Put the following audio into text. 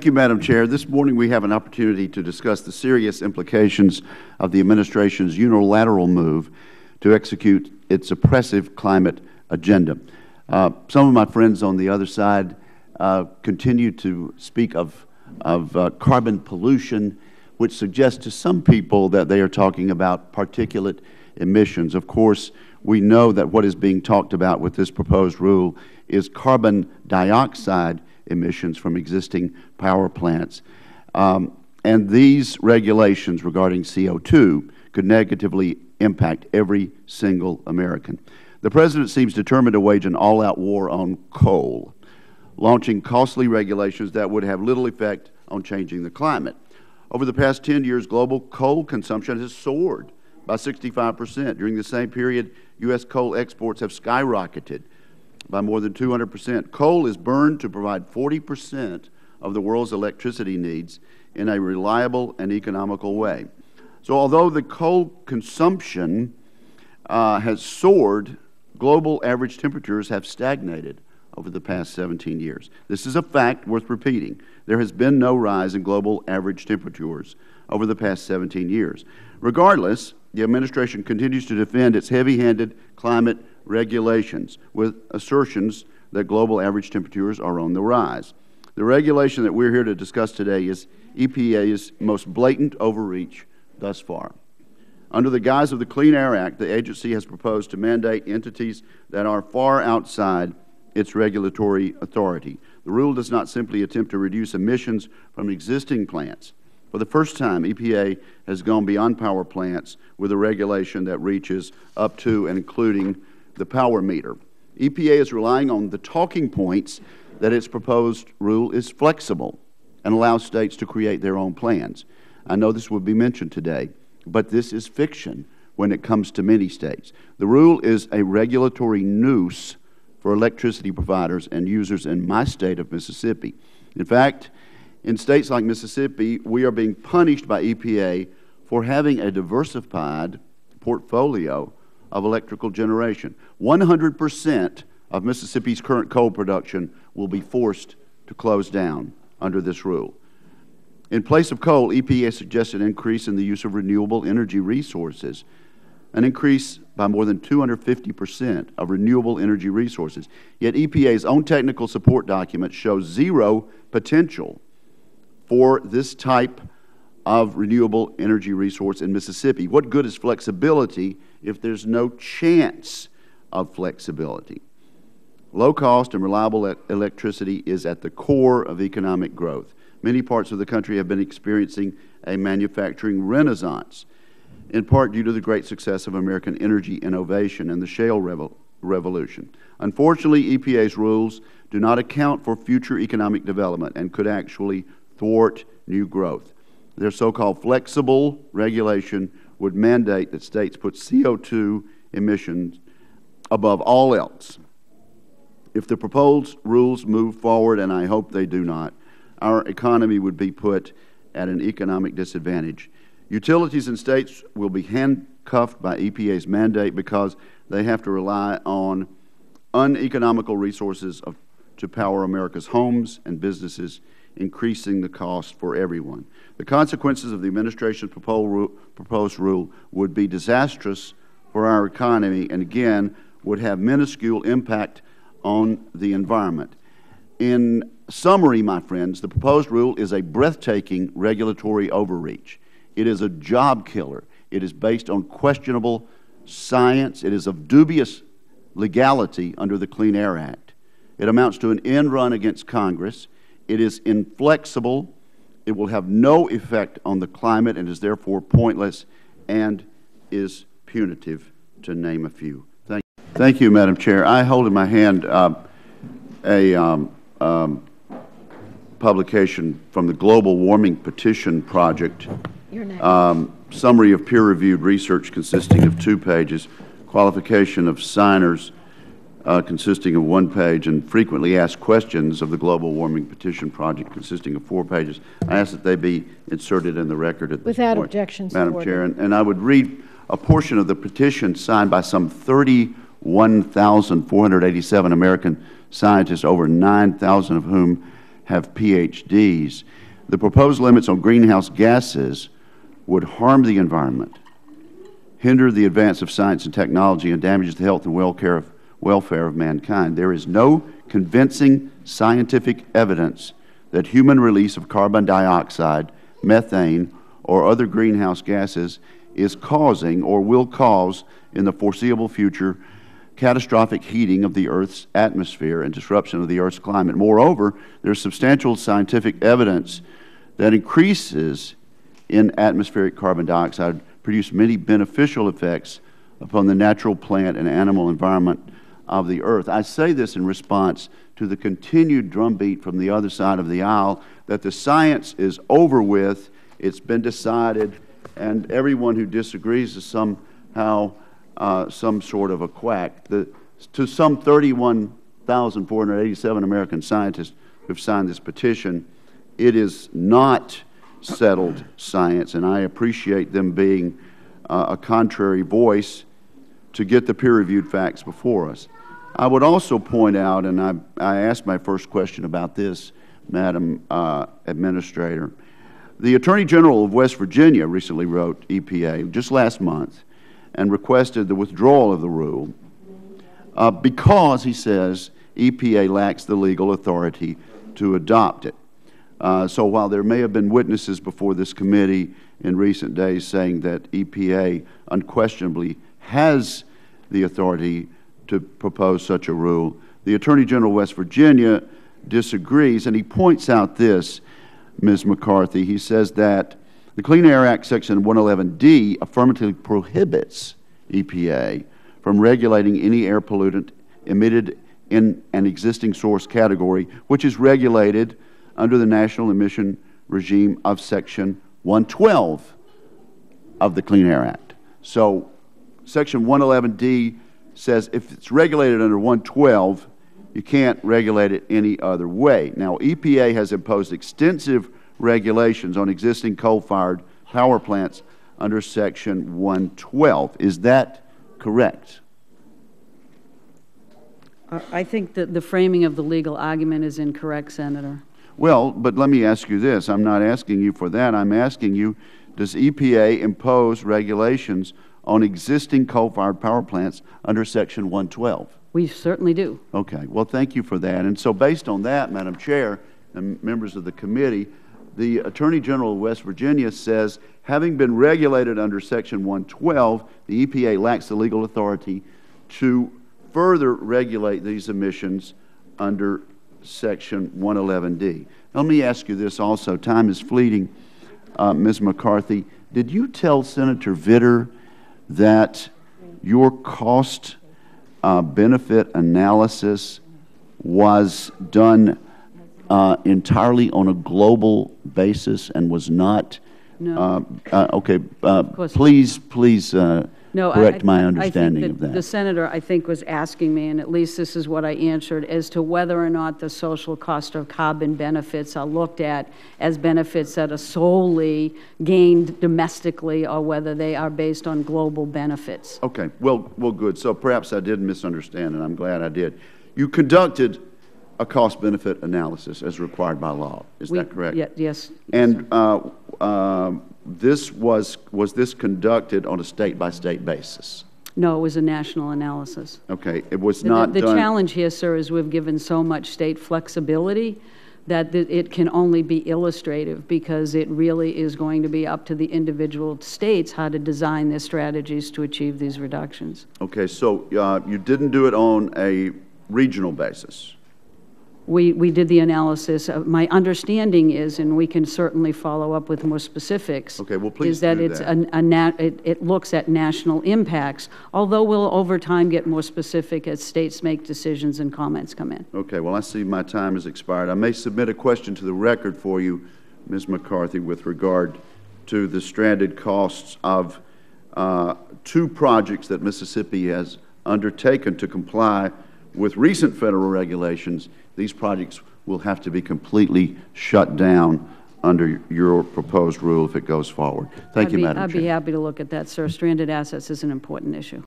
Thank you, Madam Chair. This morning we have an opportunity to discuss the serious implications of the administration's unilateral move to execute its oppressive climate agenda. Some of my friends on the other side continue to speak of carbon pollution, which suggests to some people that they are talking about particulate emissions. Of course, we know that what is being talked about with this proposed rule is carbon dioxide emissions from existing power plants. And these regulations regarding CO2 could negatively impact every single American. The President seems determined to wage an all-out war on coal, launching costly regulations that would have little effect on changing the climate. Over the past 10 years, global coal consumption has soared by 65%. During the same period, U.S. coal exports have skyrocketed by more than 200%. Coal is burned to provide 40% of the world's electricity needs in a reliable and economical way. So although the coal consumption has soared, global average temperatures have stagnated over the past 17 years. This is a fact worth repeating. There has been no rise in global average temperatures over the past 17 years. Regardless, the administration continues to defend its heavy-handed climate regulations with assertions that global average temperatures are on the rise. The regulation that we are here to discuss today is EPA's most blatant overreach thus far. Under the guise of the Clean Air Act, the agency has proposed to mandate entities that are far outside its regulatory authority. The rule does not simply attempt to reduce emissions from existing plants. For the first time, EPA has gone beyond power plants with a regulation that reaches up to and including the power meter. EPA is relying on the talking points that its proposed rule is flexible and allows states to create their own plans. I know this will be mentioned today, but this is fiction when it comes to many states. The rule is a regulatory noose for electricity providers and users in my state of Mississippi. In fact, in states like Mississippi, we are being punished by EPA for having a diversified portfolio of electrical generation. 100% of Mississippi's current coal production will be forced to close down under this rule. In place of coal, EPA suggests an increase in the use of renewable energy resources, an increase by more than 250% of renewable energy resources. Yet EPA's own technical support document shows zero potential for this type of renewable energy resource in Mississippi. What good is flexibility if there's no chance of flexibility? Low-cost and reliable electricity is at the core of economic growth. Many parts of the country have been experiencing a manufacturing renaissance, in part due to the great success of American energy innovation and the shale revolution. Unfortunately, EPA's rules do not account for future economic development and could actually thwart new growth. Their so-called flexible regulation would mandate that states put CO2 emissions above all else. If the proposed rules move forward, and I hope they do not, our economy would be put at an economic disadvantage. Utilities in states will be handcuffed by EPA's mandate because they have to rely on uneconomical resources to power America's homes and businesses, increasing the cost for everyone. The consequences of the administration's proposed rule would be disastrous for our economy and, again, would have minuscule impact on the environment. In summary, my friends, the proposed rule is a breathtaking regulatory overreach. It is a job killer. It is based on questionable science. It is of dubious legality under the Clean Air Act. It amounts to an end run against Congress. It is inflexible. It will have no effect on the climate and is therefore pointless and is punitive, to name a few. Thank you, Madam Chair. I hold in my hand a publication from the Global Warming Petition Project, summary of peer-reviewed research consisting of 2 pages, qualification of signers consisting of 1 page, and frequently asked questions of the Global Warming Petition Project consisting of 4 pages. I ask that they be inserted in the record at this point. Without objection, Madam Chair, and I would read a portion of the petition signed by some 31,487 American scientists, over 9,000 of whom have Ph.D.s. The proposed limits on greenhouse gases would harm the environment, hinder the advance of science and technology, and damages the health and welfare of mankind. There is no convincing scientific evidence that human release of carbon dioxide, methane, or other greenhouse gases is causing or will cause in the foreseeable future catastrophic heating of the Earth's atmosphere and disruption of the Earth's climate. Moreover, there is substantial scientific evidence that increases in atmospheric carbon dioxide produce many beneficial effects upon the natural plant and animal environment of the Earth. I say this in response to the continued drumbeat from the other side of the aisle that the science is over with, it's been decided, and everyone who disagrees is somehow some sort of a quack. To some 31,487 American scientists who have signed this petition, it is not settled science, and I appreciate them being a contrary voice to get the peer-reviewed facts before us. I would also point out, and I asked my first question about this, Madam Administrator, the Attorney General of West Virginia recently wrote EPA just last month and requested the withdrawal of the rule because, he says, EPA lacks the legal authority to adopt it. So while there may have been witnesses before this committee in recent days saying that EPA unquestionably has the authority to propose such a rule, the Attorney General of West Virginia disagrees, and he points out this, Ms. McCarthy. He says that the Clean Air Act Section 111D affirmatively prohibits EPA from regulating any air pollutant emitted in an existing source category, which is regulated under the national emission regime of Section 112 of the Clean Air Act. So Section 111D says if it's regulated under 112, you can't regulate it any other way. Now, EPA has imposed extensive regulations on existing coal-fired power plants under Section 112. Is that correct? I think that the framing of the legal argument is incorrect, Senator. Well, but let me ask you this. I'm not asking you for that. I'm asking you, does EPA impose regulations on existing coal-fired power plants under Section 112? We certainly do. Okay. Well, thank you for that. And so based on that, Madam Chair and members of the committee, the Attorney General of West Virginia says, having been regulated under Section 112, the EPA lacks the legal authority to further regulate these emissions under Section 111D. Let me ask you this also. Time is fleeting. Ms. McCarthy, did you tell Senator Vitter that your cost benefit analysis was done entirely on a global basis and was not? No. Okay. Please correct my understanding of that. The Senator, I think, was asking me, and at least this is what I answered, as to whether or not the social cost of carbon benefits are looked at as benefits that are solely gained domestically or whether they are based on global benefits. Okay. Well, good. So perhaps I did misunderstand, and I'm glad I did. You conducted a cost-benefit analysis as required by law. Is that correct? Yes. And was this conducted on a state-by-state basis? No, it was a national analysis. Okay. It was not the done. The challenge here, sir, is we've given so much state flexibility that it can only be illustrative, because it really is going to be up to the individual states how to design their strategies to achieve these reductions. Okay. So you didn't do it on a regional basis? We did the analysis. My understanding is, and we can certainly follow up with more specifics, okay, well, please is that do it's that. it looks at national impacts, although we'll over time get more specific as states make decisions and comments come in. Okay, well, I see my time has expired. I may submit a question to the record for you, Ms. McCarthy, with regard to the stranded costs of 2 projects that Mississippi has undertaken to comply with recent federal regulations. These projects will have to be completely shut down under your proposed rule if it goes forward. Thank you, Madam Chair. I'd be happy to look at that, sir. Stranded assets is an important issue.